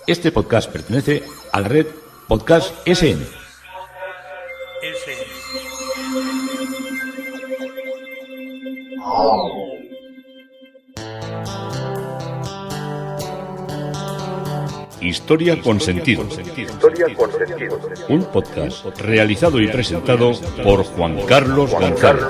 Este podcast pertenece a la red Podcast SN. Historia con sentido. Un podcast realizado y presentado por Juan Carlos González.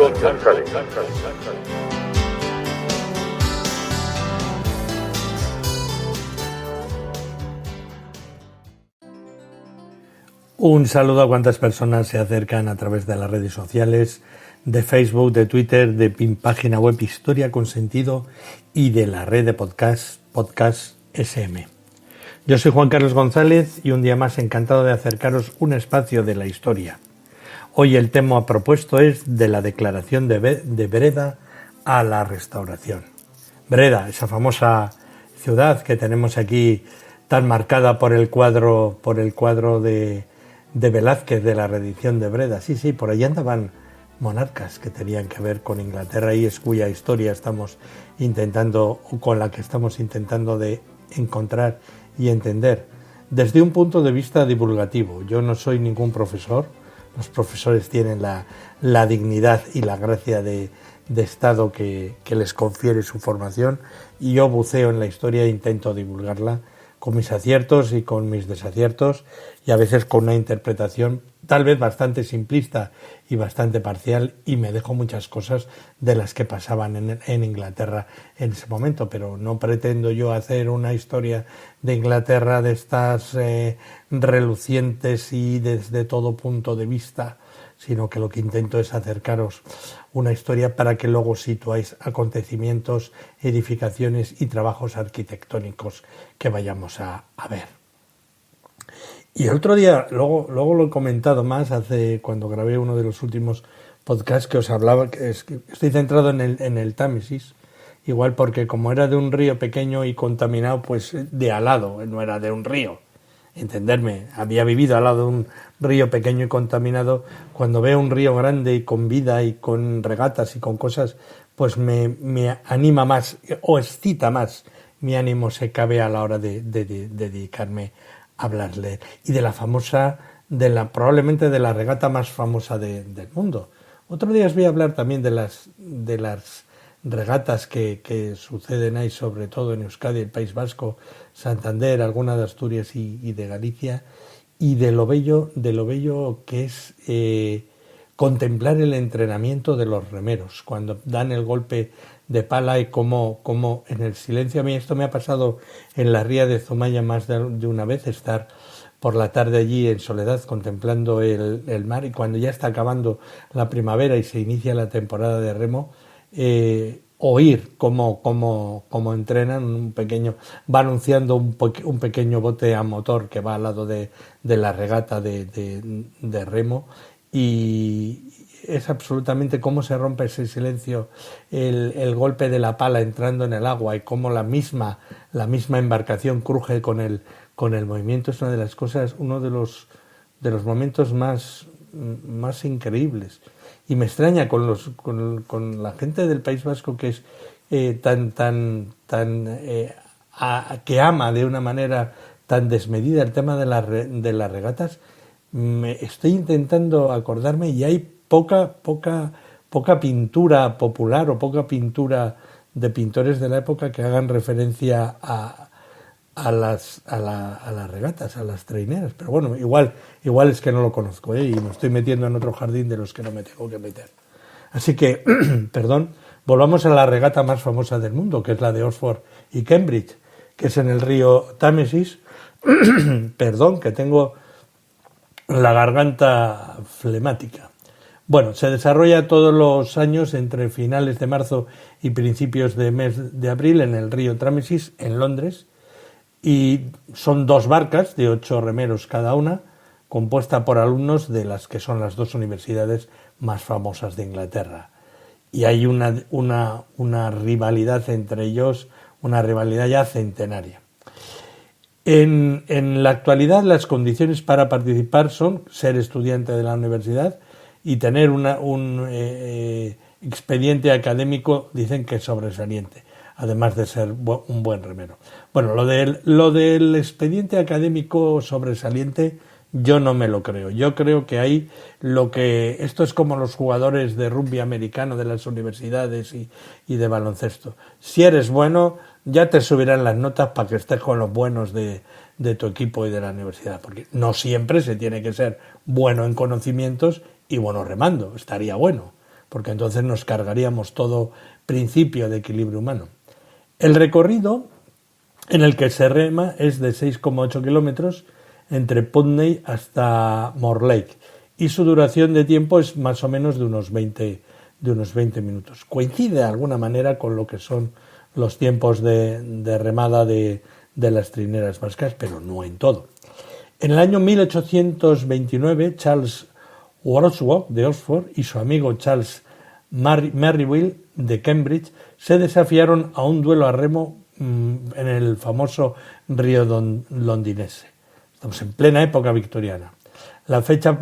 Un saludo a cuantas personas se acercan a través de las redes sociales, de Facebook, de Twitter, de mi página web Historia con Sentido y de la red de podcast SM. Yo soy Juan Carlos González y un día más encantado de acercaros un espacio de la historia. Hoy el tema propuesto es de la declaración de Breda a la Restauración. Breda, esa famosa ciudad que tenemos aquí tan marcada por el cuadro de Velázquez de la reedición de Breda. Sí, por allí andaban monarcas que tenían que ver con Inglaterra y es cuya historia con la que estamos intentando de encontrar y entender desde un punto de vista divulgativo. Yo no soy ningún profesor, los profesores tienen la dignidad y la gracia de Estado que les confiere su formación y yo buceo en la historia e intento divulgarla con mis aciertos y con mis desaciertos y a veces con una interpretación tal vez bastante simplista y bastante parcial y me dejo muchas cosas de las que pasaban en Inglaterra en ese momento, pero no pretendo yo hacer una historia de Inglaterra de estas relucientes y desde todo punto de vista, sino que lo que intento es acercaros una historia para que luego situáis acontecimientos, edificaciones y trabajos arquitectónicos que vayamos a ver. Y el otro día, luego lo he comentado más, cuando grabé uno de los últimos podcasts que os hablaba, que estoy centrado en el Támesis, igual porque como era de un río pequeño y contaminado, pues de al lado, no era de un río. Entenderme, había vivido al lado de un río pequeño y contaminado. Cuando veo un río grande y con vida y con regatas y con cosas, pues me anima más o excita más. Mi ánimo se cabe a la hora de dedicarme a hablarle. Y de la famosa, probablemente de la regata más famosa del mundo. Otro día os voy a hablar también de las regatas que suceden ahí, sobre todo en Euskadi, el País Vasco, Santander, alguna de Asturias y de Galicia, y de lo bello que es contemplar el entrenamiento de los remeros, cuando dan el golpe de pala y cómo en el silencio. A mí esto me ha pasado en la ría de Zumaya más de una vez, estar por la tarde allí en soledad contemplando el mar y cuando ya está acabando la primavera y se inicia la temporada de remo, oír cómo entrenan va anunciando un pequeño bote a motor que va al lado de la regata de remo y es absolutamente cómo se rompe ese silencio, el golpe de la pala entrando en el agua y cómo la misma embarcación cruje con el movimiento. Es una de las cosas, uno de los momentos más increíbles. Y me extraña con la gente del País Vasco que es que ama de una manera tan desmedida el tema de las regatas. Estoy intentando acordarme y hay poca pintura popular o poca pintura de pintores de la época que hagan referencia a las regatas, a las traineras, pero bueno, igual es que no lo conozco, y me estoy metiendo en otro jardín de los que no me tengo que meter. Así que, volvamos a la regata más famosa del mundo, que es la de Oxford y Cambridge, que es en el río Támesis. Que tengo la garganta flemática. Bueno, se desarrolla todos los años entre finales de marzo y principios de mes de abril en el río Támesis, en Londres. Y son 2 barcas de 8 remeros cada una, compuesta por alumnos de las que son las 2 universidades más famosas de Inglaterra. Y hay una rivalidad entre ellos, una rivalidad ya centenaria. En la actualidad las condiciones para participar son ser estudiante de la universidad y tener un expediente académico, dicen que sobresaliente. además de ser un buen remero. Bueno, lo del expediente académico sobresaliente yo no me lo creo. Yo creo que esto es como los jugadores de rugby americano de las universidades y de baloncesto. Si eres bueno, ya te subirán las notas para que estés con los buenos de tu equipo y de la universidad, porque no siempre se tiene que ser bueno en conocimientos y bueno remando, estaría bueno, porque entonces nos cargaríamos todo principio de equilibrio humano. El recorrido en el que se rema es de 6,8 kilómetros entre Putney hasta Morlake y su duración de tiempo es más o menos de unos 20 minutos. Coincide de alguna manera con lo que son los tiempos de remada de las trineras vascas, pero no en todo. En el año 1829, Charles Wordsworth de Oxford y su amigo Charles Merivale de Cambridge se desafiaron a un duelo a remo en el famoso río londinense. Estamos en plena época victoriana. La fecha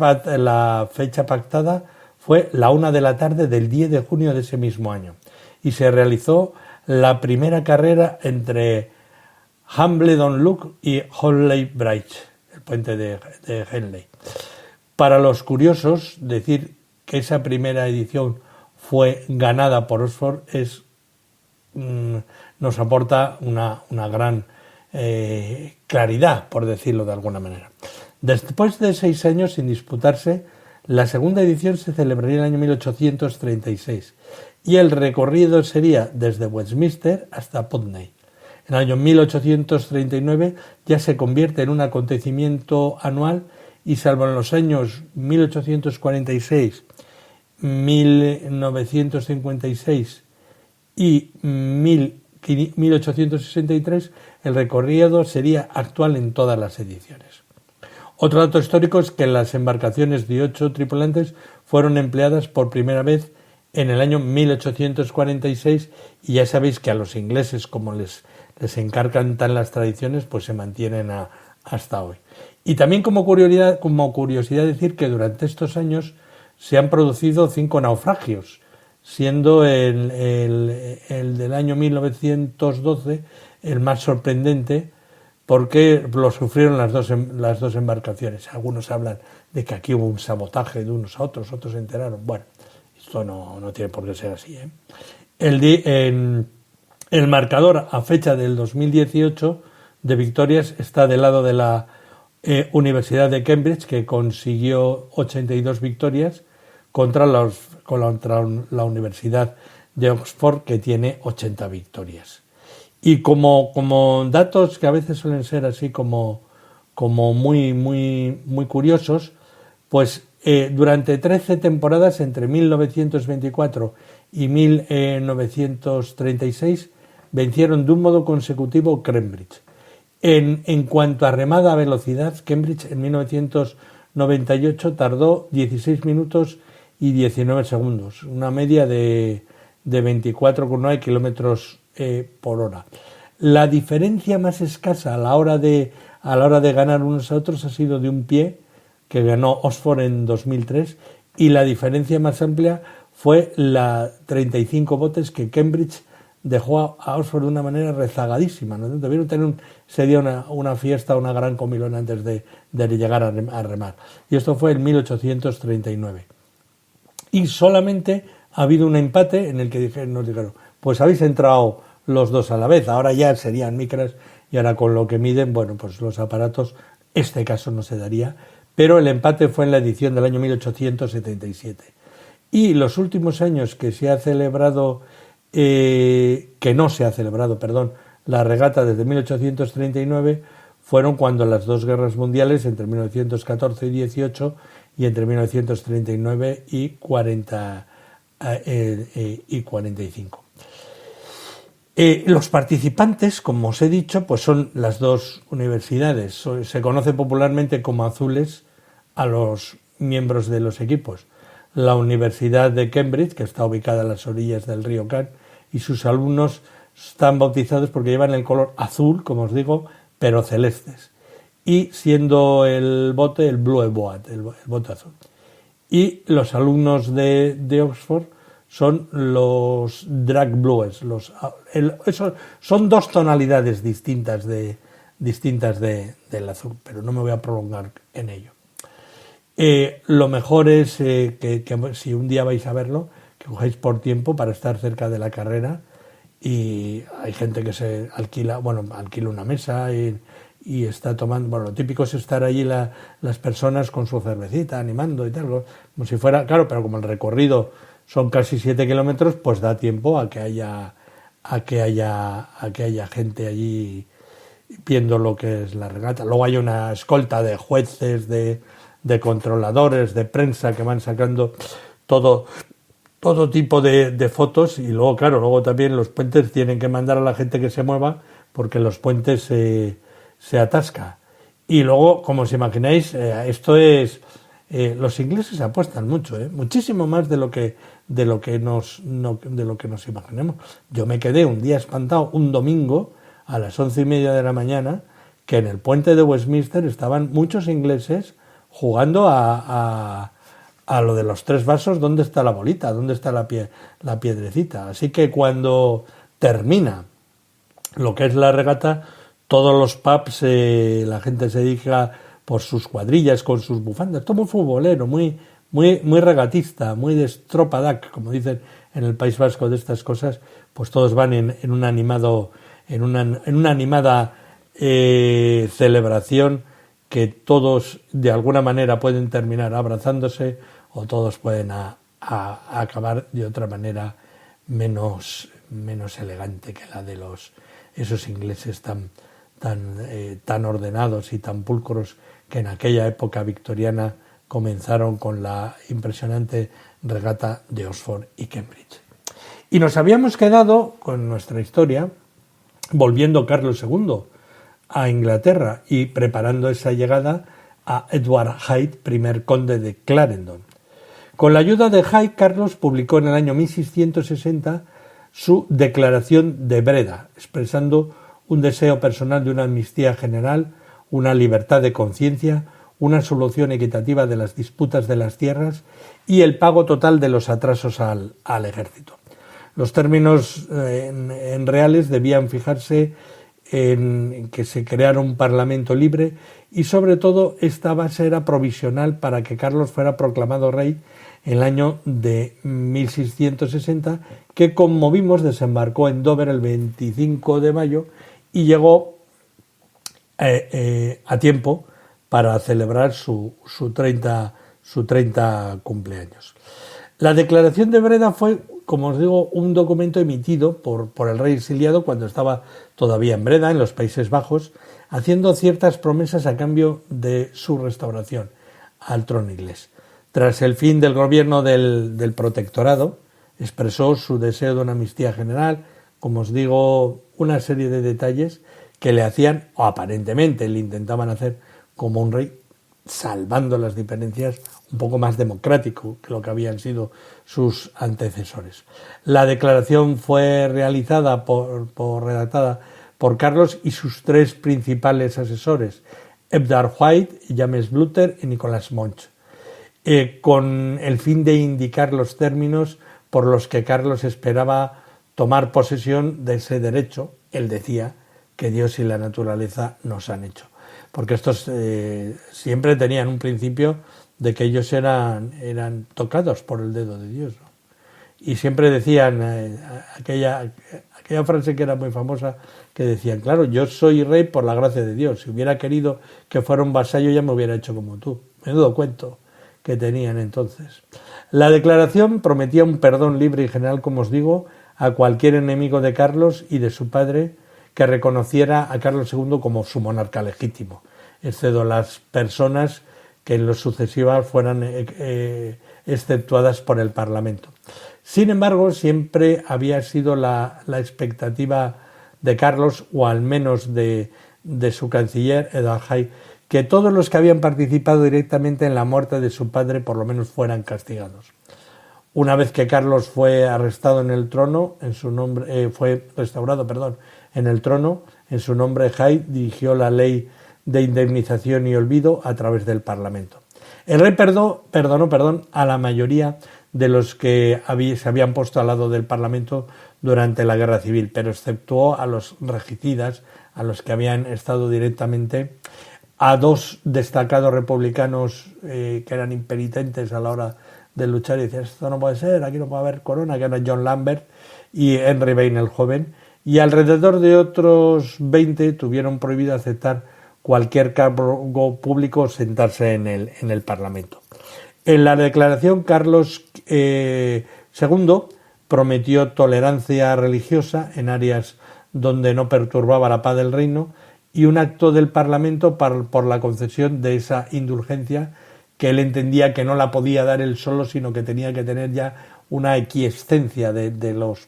pactada fue la 1 de la tarde del 10 de junio de ese mismo año y se realizó la primera carrera entre Hambledon Lock y Henley Bridge, el puente de Henley. Para los curiosos, decir que esa primera edición fue ganada por Oxford nos aporta una gran claridad, por decirlo de alguna manera. Después de 6 años sin disputarse, la segunda edición se celebraría en el año 1836 y el recorrido sería desde Westminster hasta Putney. En el año 1839 ya se convierte en un acontecimiento anual y salvo en los años 1846, 1956 y 1863 el recorrido sería actual en todas las ediciones. Otro dato histórico es que las embarcaciones de 8 tripulantes fueron empleadas por primera vez en el año 1846 y ya sabéis que a los ingleses, como les encargan tan las tradiciones, pues se mantienen hasta hoy. Y también como curiosidad decir que durante estos años se han producido 5 naufragios, siendo el del año 1912 el más sorprendente porque lo sufrieron las dos embarcaciones. Algunos hablan de que aquí hubo un sabotaje de unos a otros se enteraron. Bueno, esto no tiene por qué ser así, ¿eh? El marcador a fecha del 2018 de victorias está del lado de la Universidad de Cambridge, que consiguió 82 victorias, contra la Universidad de Oxford, que tiene 80 victorias. Y como datos que a veces suelen ser así como muy curiosos, pues durante 13 temporadas entre 1924 y 1936 vencieron de un modo consecutivo Cambridge. En cuanto a remada a velocidad, Cambridge en 1998 tardó 16 minutos y 19 segundos, una media de 24,9 kilómetros por hora. La diferencia más escasa a la hora de ganar unos a otros ha sido de un pie, que ganó Oxford en 2003, y la diferencia más amplia fue la 35 botes que Cambridge dejó a Oxford de una manera rezagadísima, ¿no? Debieron tener ese día una fiesta, una gran comilona antes de llegar a remar. Y esto fue en 1839. Y solamente ha habido un empate en el que nos dijeron, pues habéis entrado los dos a la vez, ahora ya serían micras y ahora con lo que miden, bueno, pues los aparatos, este caso no se daría, pero el empate fue en la edición del año 1877. Y los últimos años que no se ha celebrado, la regata desde 1839 fueron cuando las dos guerras mundiales, entre 1914 y 18 y entre 1939 y 45. Los participantes, como os he dicho, pues son las dos universidades. Se conoce popularmente como azules a los miembros de los equipos. La Universidad de Cambridge, que está ubicada a las orillas del río Cam, y sus alumnos están bautizados porque llevan el color azul, como os digo, pero celestes. Y siendo el bote el Blue Boat, el bote azul. Y los alumnos de Oxford son los dark blues. Son dos tonalidades distintas del azul, pero no me voy a prolongar en ello. Lo mejor es que si un día vais a verlo, que cogéis por tiempo para estar cerca de la carrera, y hay gente que se alquila una mesa y está tomando, lo típico es estar allí las personas con su cervecita animando y tal, como si fuera, claro, pero como el recorrido son casi 7 kilómetros, pues da tiempo a que haya gente allí viendo lo que es la regata. Luego hay una escolta de jueces, de controladores, de prensa que van sacando todo tipo de fotos, y luego, claro, luego también los puentes tienen que mandar a la gente que se mueva porque los puentes se atasca. Y luego, como os imagináis, esto es... los ingleses apuestan mucho, muchísimo más de lo que nos imaginemos. Yo me quedé un día espantado, un domingo, a las 11:30 de la mañana, que en el puente de Westminster estaban muchos ingleses jugando a lo de los 3 vasos, ¿dónde está la bolita? ¿Dónde está la piedrecita? Así que cuando termina lo que es la regata, todos los pubs, la gente se dedica por sus cuadrillas, con sus bufandas, todo muy futbolero, muy regatista, muy de stroppadac, como dicen en el País Vasco de estas cosas, pues todos van en una animada celebración, que todos de alguna manera pueden terminar abrazándose, o todos pueden acabar de otra manera menos elegante que la de esos ingleses tan ordenados y tan pulcros, que en aquella época victoriana comenzaron con la impresionante regata de Oxford y Cambridge. Y nos habíamos quedado con nuestra historia volviendo Carlos II a Inglaterra y preparando esa llegada a Edward Hyde, primer conde de Clarendon. Con la ayuda de Hyde, Carlos publicó en el año 1660 su Declaración de Breda, expresando un deseo personal de una amnistía general, una libertad de conciencia, una solución equitativa de las disputas de las tierras y el pago total de los atrasos al ejército. Los términos en reales debían fijarse en que se creara un parlamento libre, y sobre todo esta base era provisional para que Carlos fuera proclamado rey en el año de 1660, que, como vimos, desembarcó en Dover el 25 de mayo y llegó a tiempo para celebrar su 30 cumpleaños. La Declaración de Breda fue, como os digo, un documento emitido por el rey exiliado cuando estaba todavía en Breda, en los Países Bajos, haciendo ciertas promesas a cambio de su restauración al trono inglés. Tras el fin del gobierno del protectorado, expresó su deseo de una amnistía general, como os digo, una serie de detalles que le hacían, o aparentemente le intentaban hacer, como un rey, salvando las diferencias, un poco más democrático que lo que habían sido sus antecesores. La declaración fue redactada por Carlos y sus 3 principales asesores, Edward White, James Bluter y Nicholas Monch, con el fin de indicar los términos por los que Carlos esperaba tomar posesión de ese derecho. Él decía que Dios y la naturaleza nos han hecho, porque estos siempre tenían un principio de que ellos eran tocados por el dedo de Dios, ¿no? Y siempre decían aquella frase que era muy famosa, que decían, claro, yo soy rey por la gracia de Dios, si hubiera querido que fuera un vasallo ya me hubiera hecho como tú. Menudo cuento que tenían entonces. La declaración prometía un perdón libre y general, como os digo, a cualquier enemigo de Carlos y de su padre que reconociera a Carlos II como su monarca legítimo, excepto las personas que en lo sucesivas fueran exceptuadas por el Parlamento. Sin embargo, siempre había sido la expectativa de Carlos, o al menos de su canciller, Edward Hyde, que todos los que habían participado directamente en la muerte de su padre por lo menos fueran castigados. Una vez que Carlos fue arrestado en el trono, fue restaurado, en el trono, en su nombre Hyde dirigió la ley de indemnización y olvido a través del Parlamento. El rey perdonó a la mayoría de los que se habían puesto al lado del Parlamento durante la Guerra Civil, pero exceptuó a los regicidas, a los que habían estado directamente, a dos destacados republicanos que eran impenitentes a la hora de luchar y decían, esto no puede ser, aquí no puede haber corona, que eran John Lambert y Henry Bain el joven, y alrededor de otros 20 tuvieron prohibido aceptar cualquier cargo público o sentarse en el Parlamento. En la declaración, Carlos II prometió tolerancia religiosa en áreas donde no perturbaba la paz del reino y un acto del Parlamento por la concesión de esa indulgencia que él entendía que no la podía dar él solo, sino que tenía que tener ya una equiescencia de los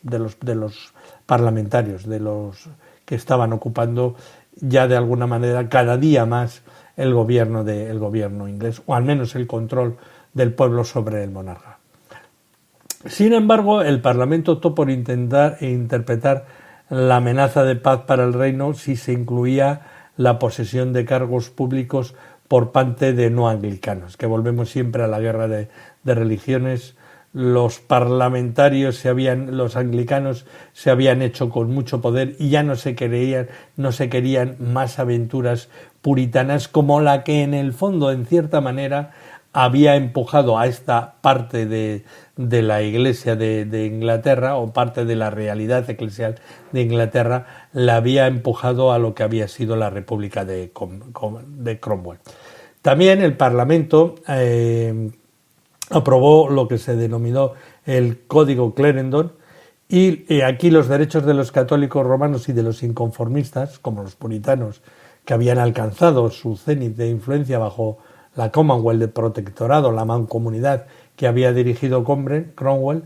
parlamentarios, de los que estaban ocupando ya de alguna manera cada día más el gobierno inglés, o al menos el control del pueblo sobre el monarca. Sin embargo, el Parlamento optó por intentar interpretar la amenaza de paz para el reino si se incluía la posesión de cargos públicos por parte de no anglicanos, que volvemos siempre a la guerra de religiones. Los parlamentarios los anglicanos se habían hecho con mucho poder y ya no se querían más aventuras puritanas como la que en el fondo, en cierta manera, había empujado a esta parte de la Iglesia de Inglaterra, o parte de la realidad eclesial de Inglaterra, la había empujado a lo que había sido la República de Cromwell. También el Parlamento aprobó lo que se denominó el Código Clarendon, y aquí los derechos de los católicos romanos y de los inconformistas, como los puritanos, que habían alcanzado su cénit de influencia bajo la Commonwealth de protectorado, la mancomunidad que había dirigido Cromwell,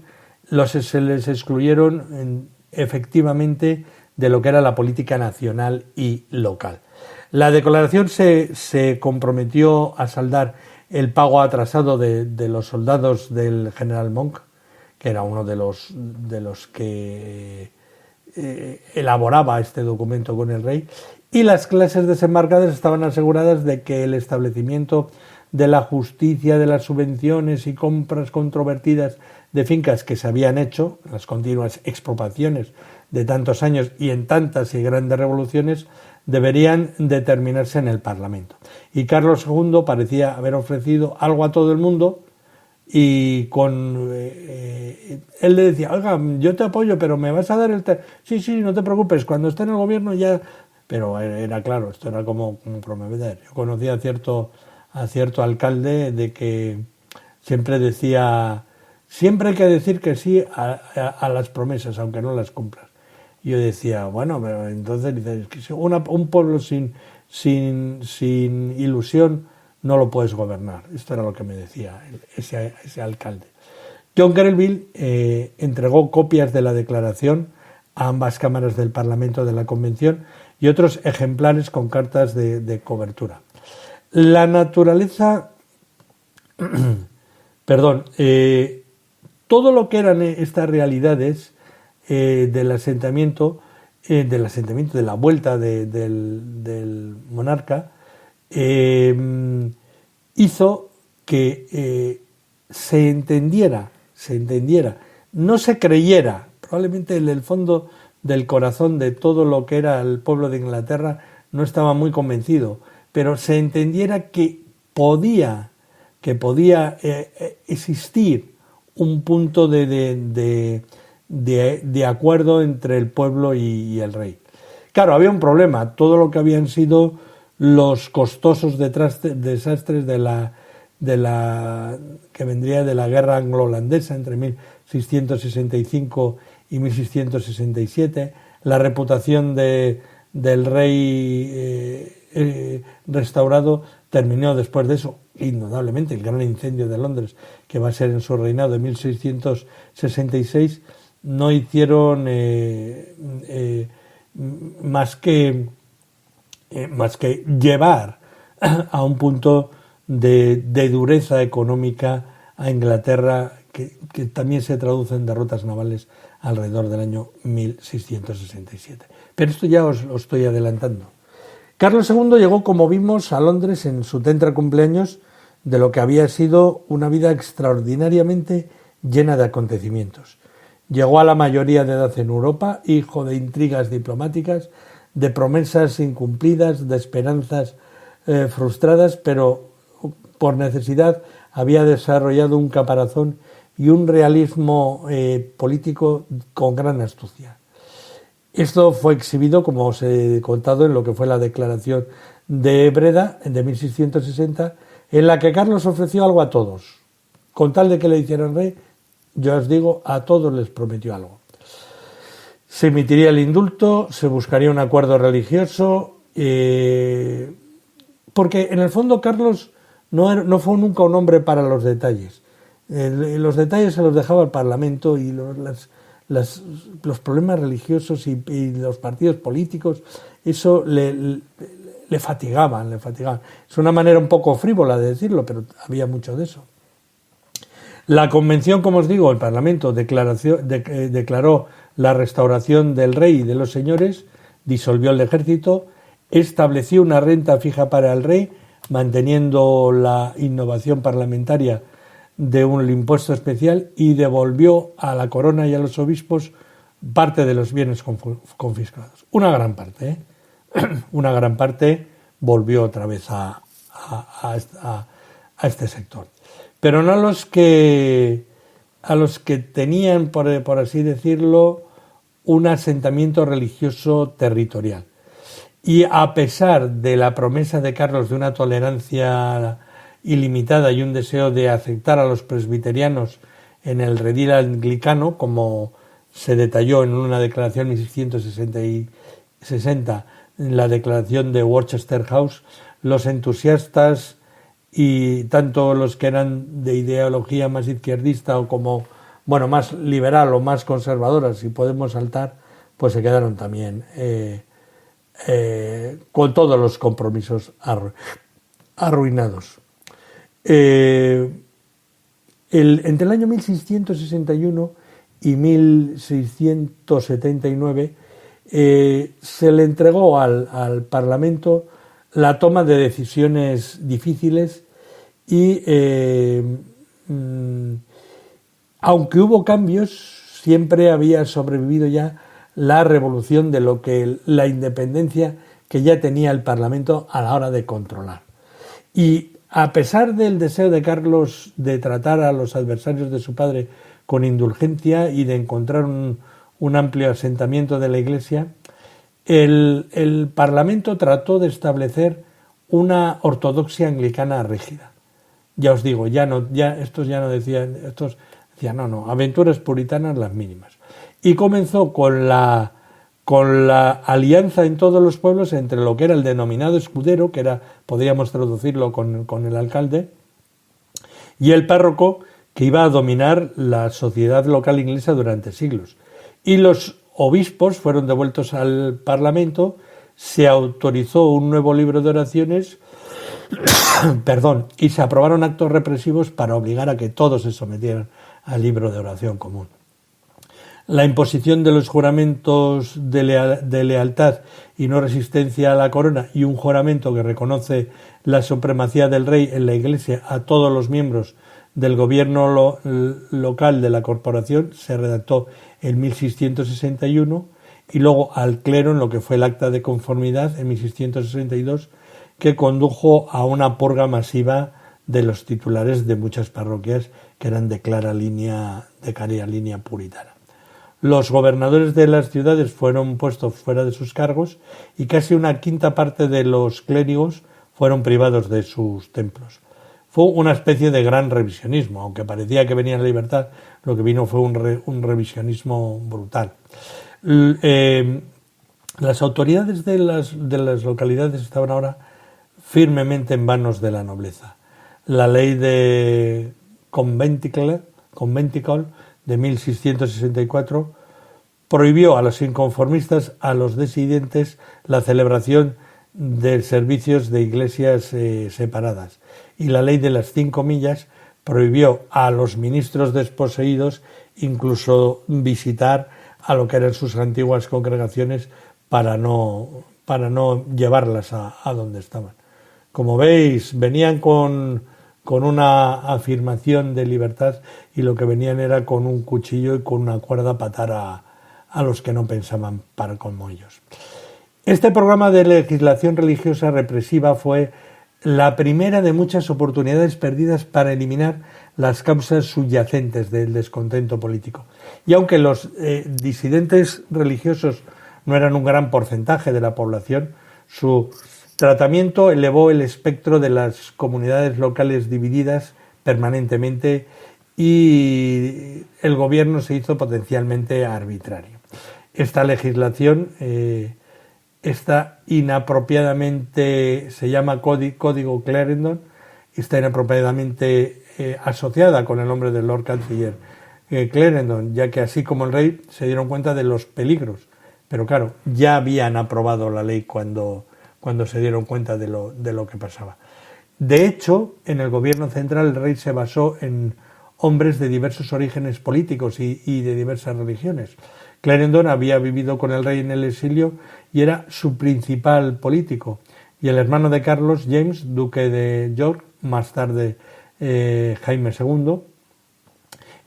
se les excluyeron efectivamente de lo que era la política nacional y local. La declaración se comprometió a saldar el pago atrasado de los soldados del general Monk, que era uno de los que elaboraba este documento con el rey, y las clases desembarcadas estaban aseguradas de que el establecimiento de la justicia, de las subvenciones y compras controvertidas de fincas que se habían hecho, las continuas expropiaciones de tantos años y en tantas y grandes revoluciones, deberían determinarse en el Parlamento. Y Carlos II parecía haber ofrecido algo a todo el mundo, y él le decía, oiga, yo te apoyo, pero me vas a dar sí, no te preocupes, cuando esté en el gobierno ya. Pero era claro, esto era como prometer. Yo conocía a cierto alcalde de que siempre decía, siempre hay que decir que sí a las promesas, aunque no las cumplas. Y yo decía, bueno, pero entonces dices que un pueblo sin ilusión no lo puedes gobernar. Esto era lo que me decía ese alcalde. John Grenville entregó copias de la declaración a ambas cámaras del Parlamento de la Convención y otros ejemplares con cartas de cobertura. La naturaleza, todo lo que eran estas realidades del asentamiento, de la vuelta del monarca, hizo que se entendiera, no se creyera, probablemente en el fondo del corazón de todo lo que era el pueblo de Inglaterra no estaba muy convencido, pero se entendiera que podía existir un punto de acuerdo entre el pueblo y el rey. Claro, había un problema, todo lo que habían sido los costosos desastres que vendría de la guerra anglo-holandesa entre 1665 y 1667, la reputación del rey restaurado terminó después de eso, indudablemente, el gran incendio de Londres, que va a ser en su reinado de 1666, no hicieron más que llevar a un punto de dureza económica a Inglaterra, que también se traduce en derrotas navales alrededor del año 1667. Pero esto ya os lo estoy adelantando. Carlos II llegó, como vimos, a Londres en su 30 cumpleaños de lo que había sido una vida extraordinariamente llena de acontecimientos. Llegó a la mayoría de edad en Europa, hijo de intrigas diplomáticas, de promesas incumplidas, de esperanzas frustradas, pero por necesidad había desarrollado un caparazón y un realismo político con gran astucia. Esto fue exhibido, como os he contado, en lo que fue la Declaración de Breda de 1660, en la que Carlos ofreció algo a todos. Con tal de que le hicieran rey, yo os digo, a todos les prometió algo. Se emitiría el indulto, se buscaría un acuerdo religioso, porque en el fondo Carlos no fue nunca un hombre para los detalles. Los detalles se los dejaba el Parlamento y los problemas religiosos y los partidos políticos, eso le fatigaban. Es una manera un poco frívola de decirlo, pero había mucho de eso. La convención, como os digo, el Parlamento declaró la restauración del rey y de los señores, disolvió el ejército, estableció una renta fija para el rey, manteniendo la innovación parlamentaria de un impuesto especial, y devolvió a la corona y a los obispos parte de los bienes confiscados. Una gran parte, una gran parte volvió otra vez a este sector. Pero no a los que tenían, por así decirlo, un asentamiento religioso territorial. Y a pesar de la promesa de Carlos de una tolerancia ilimitada y un deseo de aceptar a los presbiterianos en el redil anglicano, como se detalló en una declaración en 1660, en la declaración de Worcester House, los entusiastas y tanto los que eran de ideología más izquierdista o como, más liberal o más conservadora, si podemos saltar, pues se quedaron también con todos los compromisos arruinados. Entre el año 1661 y 1679 se le entregó al Parlamento la toma de decisiones difíciles y, aunque hubo cambios, siempre había sobrevivido ya la revolución de la independencia que ya tenía el Parlamento a la hora de controlar. Y a pesar del deseo de Carlos de tratar a los adversarios de su padre con indulgencia y de encontrar un amplio asentamiento de la Iglesia, el Parlamento trató de establecer una ortodoxia anglicana rígida. Ya os digo, estos decían, aventuras puritanas las mínimas. Y comenzó con la alianza en todos los pueblos entre lo que era el denominado escudero, que podríamos traducirlo con el alcalde, y el párroco, que iba a dominar la sociedad local inglesa durante siglos. Y los obispos fueron devueltos al Parlamento, se autorizó un nuevo libro de oraciones, y se aprobaron actos represivos para obligar a que todos se sometieran al libro de oración común. La imposición de los juramentos de lealtad y no resistencia a la corona y un juramento que reconoce la supremacía del rey en la Iglesia a todos los miembros del gobierno local de la corporación se redactó en 1661 y luego al clero en lo que fue el acta de conformidad en 1662, que condujo a una purga masiva de los titulares de muchas parroquias que eran de clara línea puritana. Los gobernadores de las ciudades fueron puestos fuera de sus cargos y casi una quinta parte de los clérigos fueron privados de sus templos. Fue una especie de gran revisionismo, aunque parecía que venía la libertad, lo que vino fue un revisionismo brutal. Las autoridades de las localidades estaban ahora firmemente en manos de la nobleza. La ley de Conventicle de 1664 prohibió a los inconformistas, a los disidentes, la celebración de servicios de iglesias separadas. Y la ley de las 5 millas prohibió a los ministros desposeídos incluso visitar a lo que eran sus antiguas congregaciones para no llevarlas a donde estaban. Como veis, venían con con una afirmación de libertad, y lo que venían era con un cuchillo y con una cuerda a patar a los que no pensaban como ellos. Este programa de legislación religiosa represiva fue la primera de muchas oportunidades perdidas para eliminar las causas subyacentes del descontento político. Y aunque los disidentes religiosos no eran un gran porcentaje de la población, su tratamiento elevó el espectro de las comunidades locales divididas permanentemente, y el gobierno se hizo potencialmente arbitrario. Esta legislación está inapropiadamente, se llama Código Clarendon, está inapropiadamente asociada con el nombre del Lord Canciller Clarendon, ya que así como el rey se dieron cuenta de los peligros, pero claro, ya habían aprobado la ley cuando se dieron cuenta de lo que pasaba. De hecho, en el gobierno central el rey se basó en hombres de diversos orígenes políticos y de diversas religiones. Clarendon había vivido con el rey en el exilio y era su principal político, y el hermano de Carlos, James, duque de York, más tarde Jaime II,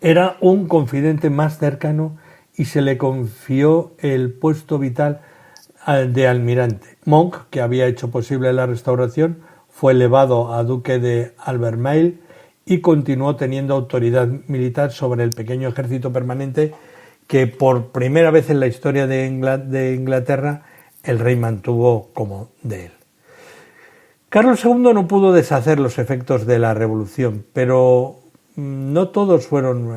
era un confidente más cercano y se le confió el puesto vital de almirante. Monk, que había hecho posible la restauración, fue elevado a duque de Albemarle y continuó teniendo autoridad militar sobre el pequeño ejército permanente que por primera vez en la historia de Inglaterra el rey mantuvo como de él. Carlos II no pudo deshacer los efectos de la revolución, pero no todos fueron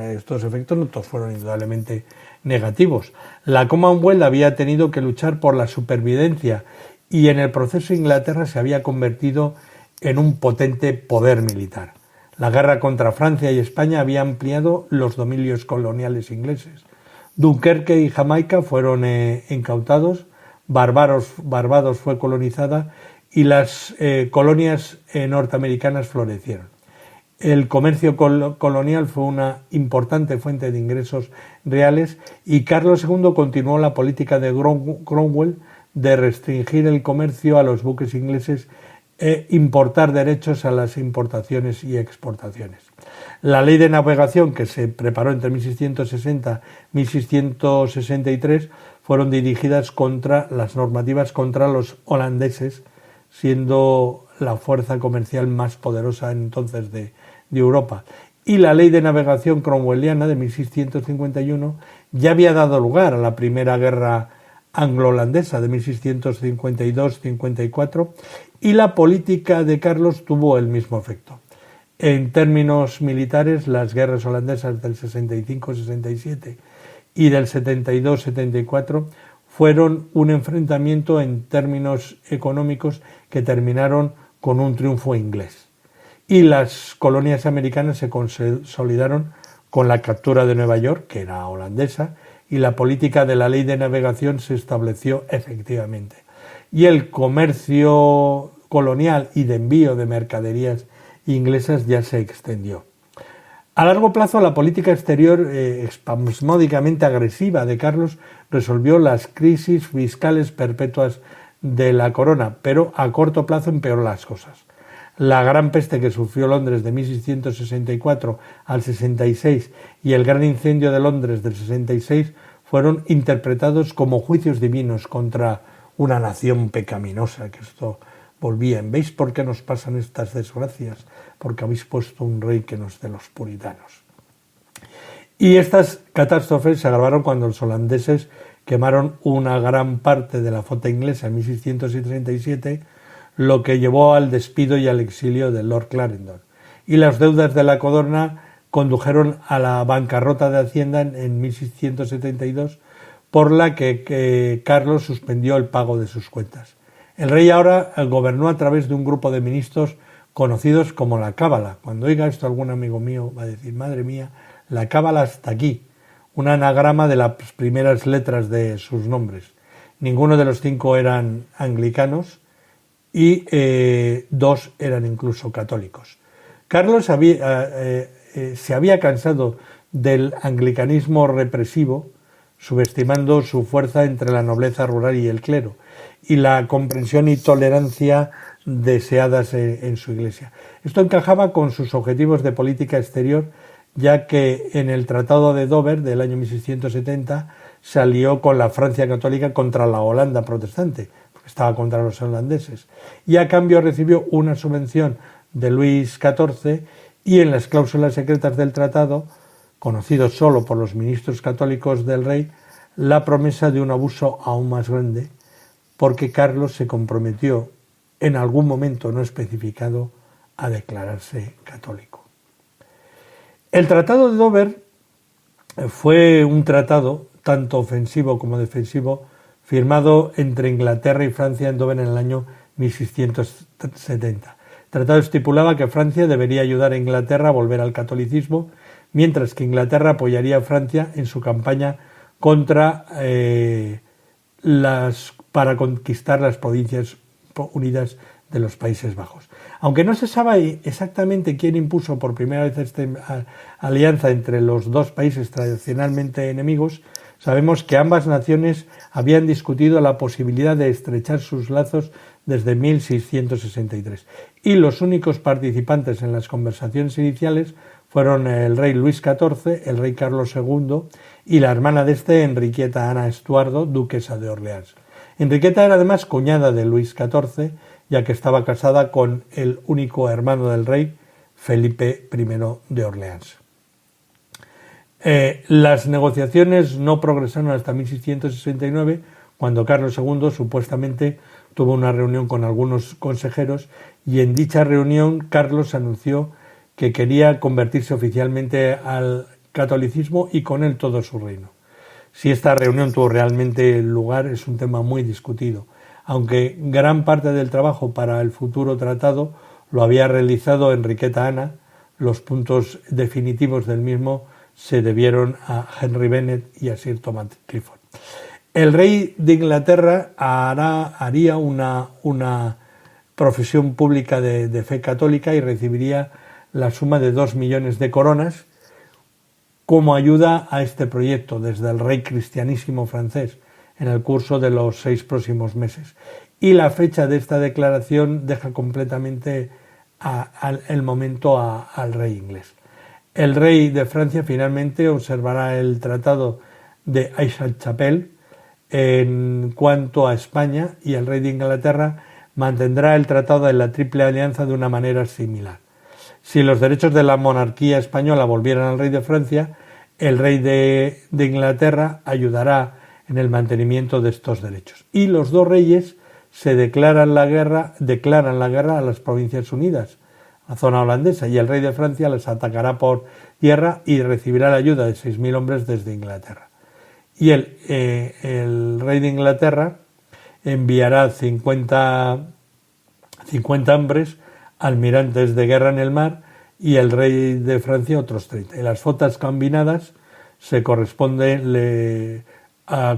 indudablemente negativos. La Commonwealth había tenido que luchar por la supervivencia, y en el proceso Inglaterra se había convertido en un potente poder militar. La guerra contra Francia y España había ampliado los dominios coloniales ingleses. Dunkerque y Jamaica fueron incautados, Barbados fue colonizada y las colonias norteamericanas florecieron. El comercio colonial fue una importante fuente de ingresos reales, y Carlos II continuó la política de Cromwell de restringir el comercio a los buques ingleses e importar derechos a las importaciones y exportaciones. La ley de navegación, que se preparó entre 1660 y 1663, fueron dirigidas contra las normativas contra los holandeses, siendo la fuerza comercial más poderosa entonces de Europa. Y la ley de navegación cromwelliana de 1651 ya había dado lugar a la primera guerra anglo-holandesa de 1652-54, y la política de Carlos tuvo el mismo efecto. En términos militares, las guerras holandesas del 65-67 y del 72-74 fueron un enfrentamiento en términos económicos que terminaron con un triunfo inglés. Y las colonias americanas se consolidaron con la captura de Nueva York, que era holandesa, y la política de la ley de navegación se estableció efectivamente. Y el comercio colonial y de envío de mercaderías inglesas ya se extendió. A largo plazo, la política exterior espasmódicamente agresiva de Carlos resolvió las crisis fiscales perpetuas de la corona, pero a corto plazo empeoró las cosas. La gran peste que sufrió Londres de 1664 al 66 y el gran incendio de Londres del 66 fueron interpretados como juicios divinos contra una nación pecaminosa, que esto volvía. ¿Veis por qué nos pasan estas desgracias? Porque habéis puesto un rey que no es de los puritanos. Y estas catástrofes se agravaron cuando los holandeses quemaron una gran parte de la flota inglesa en 1637, lo que llevó al despido y al exilio de Lord Clarendon. Y las deudas de la corona condujeron a la bancarrota de Hacienda en 1672, por la que Carlos suspendió el pago de sus cuentas. El rey ahora gobernó a través de un grupo de ministros conocidos como la Cábala. Cuando oiga esto algún amigo mío va a decir, madre mía, la Cábala está aquí, un anagrama de las primeras letras de sus nombres. Ninguno de los 5 eran anglicanos y 2 eran incluso católicos. Carlos se había cansado del anglicanismo represivo, subestimando su fuerza entre la nobleza rural y el clero, y la comprensión y tolerancia deseadas en su Iglesia. Esto encajaba con sus objetivos de política exterior, ya que en el Tratado de Dover del año 1670 se alió con la Francia católica contra la Holanda protestante, porque estaba contra los holandeses, y a cambio recibió una subvención de Luis XIV y en las cláusulas secretas del tratado, conocido solo por los ministros católicos del rey, la promesa de un abuso aún más grande, porque Carlos se comprometió en algún momento no especificado a declararse católico. El Tratado de Dover fue un tratado tanto ofensivo como defensivo firmado entre Inglaterra y Francia en Dover en el año 1670. El tratado estipulaba que Francia debería ayudar a Inglaterra a volver al catolicismo, mientras que Inglaterra apoyaría a Francia en su campaña para conquistar las Provincias Unidas de los Países Bajos. Aunque no se sabe exactamente quién impuso por primera vez esta alianza entre los dos países tradicionalmente enemigos, sabemos que ambas naciones habían discutido la posibilidad de estrechar sus lazos desde 1663, y los únicos participantes en las conversaciones iniciales fueron el rey Luis XIV, el rey Carlos II y la hermana de este, Enriqueta Ana Estuardo, duquesa de Orleans. Enriqueta era además cuñada de Luis XIV, ya que estaba casada con el único hermano del rey, Felipe I de Orleans. Las negociaciones no progresaron hasta 1669, cuando Carlos II supuestamente tuvo una reunión con algunos consejeros, y en dicha reunión Carlos anunció que quería convertirse oficialmente al catolicismo y con él todo su reino. Si esta reunión tuvo realmente lugar es un tema muy discutido, aunque gran parte del trabajo para el futuro tratado lo había realizado Enriqueta Ana. Los puntos definitivos del mismo se debieron a Henry Bennet y a Sir Thomas Clifford. El rey de Inglaterra haría una profesión pública de fe católica y recibiría la suma de 2 millones de coronas como ayuda a este proyecto desde el rey cristianísimo francés en el curso de los 6 próximos meses. Y la fecha de esta declaración deja completamente el momento al rey inglés. El rey de Francia finalmente observará el tratado de Aix-la-Chapelle en cuanto a España, y el rey de Inglaterra mantendrá el tratado de la Triple Alianza de una manera similar. Si los derechos de la monarquía española volvieran al rey de Francia, el rey de Inglaterra ayudará en el mantenimiento de estos derechos. Y los dos reyes declaran la guerra a las Provincias Unidas, la zona holandesa, y el rey de Francia les atacará por tierra y recibirá la ayuda de 6.000 hombres desde Inglaterra. Y el rey de Inglaterra enviará 50 hombres, almirantes de guerra en el mar, y el rey de Francia otros 30. Y las flotas combinadas se corresponden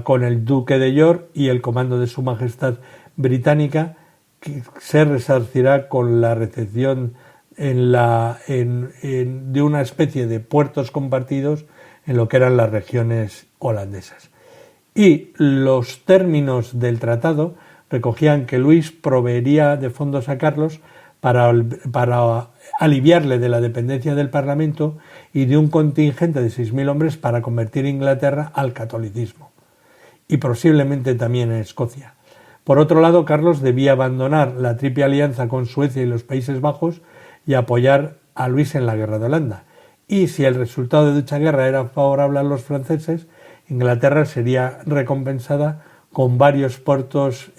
con el duque de York y el comando de su majestad británica, que se resarcirá con la recepción de una especie de puertos compartidos en lo que eran las regiones holandesas. Y los términos del tratado recogían que Luis proveería de fondos a Carlos para aliviarle de la dependencia del Parlamento y de un contingente de 6.000 hombres para convertir Inglaterra al catolicismo, y posiblemente también en Escocia. Por otro lado, Carlos debía abandonar la Triple Alianza con Suecia y los Países Bajos y apoyar a Luis en la guerra de Holanda. Y si el resultado de dicha guerra era favorable a los franceses, Inglaterra sería recompensada con varios puertos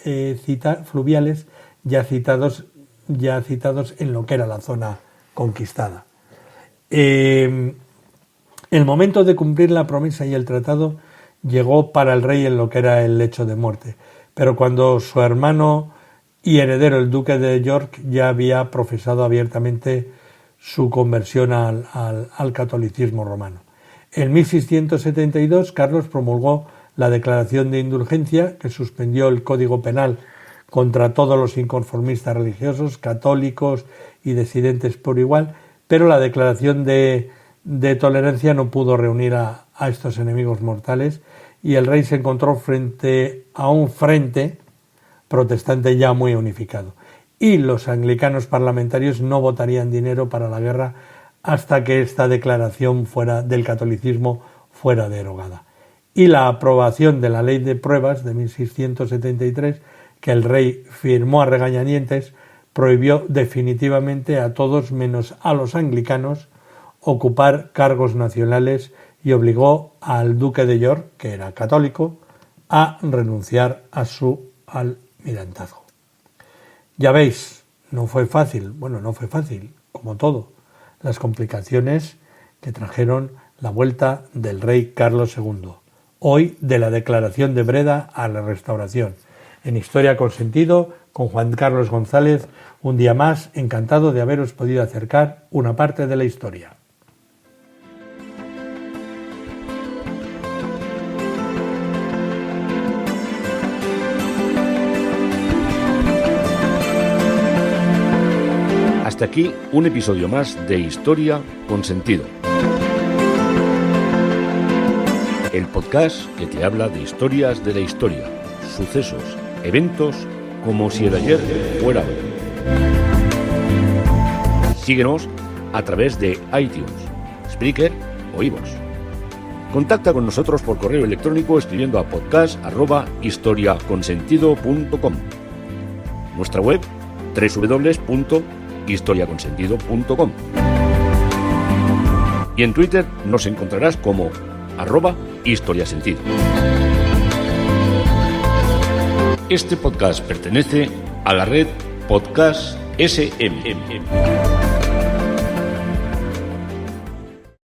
fluviales ya citados en lo que era la zona conquistada. El momento de cumplir la promesa y el tratado llegó para el rey en lo que era el lecho de muerte, pero cuando su hermano y heredero, el duque de York, ya había profesado abiertamente su conversión al catolicismo romano. En 1672, Carlos promulgó la Declaración de Indulgencia, que suspendió el Código Penal contra todos los inconformistas religiosos, católicos y disidentes por igual, pero la Declaración de Tolerancia no pudo reunir a estos enemigos mortales, y el rey se encontró frente a un frente protestante ya muy unificado. y los anglicanos parlamentarios no votarían dinero para la guerra hasta que esta declaración del catolicismo fuera derogada. Y la aprobación de la Ley de Pruebas de 1673, que el rey firmó a regañadientes, prohibió definitivamente a todos menos a los anglicanos ocupar cargos nacionales y obligó al duque de York, que era católico, a renunciar a su almirantazgo. Ya veis, no fue fácil, como todo, las complicaciones que trajeron la vuelta del rey Carlos II. Hoy, de la declaración de Breda a la restauración. En Historia con Sentido, con Juan Carlos González, un día más, encantado de haberos podido acercar una parte de la historia. Hasta aquí un episodio más de Historia con Sentido. El podcast que te habla de historias de la historia, sucesos, eventos, como si el ayer fuera hoy. Síguenos a través de iTunes, Spreaker o iVoox. Contacta con nosotros por correo electrónico escribiendo a podcast@historiaconsentido.com. Nuestra web www.historiaconsentido.com. Y en Twitter nos encontrarás como @historiasentido. Este podcast pertenece a la red Podcast SM.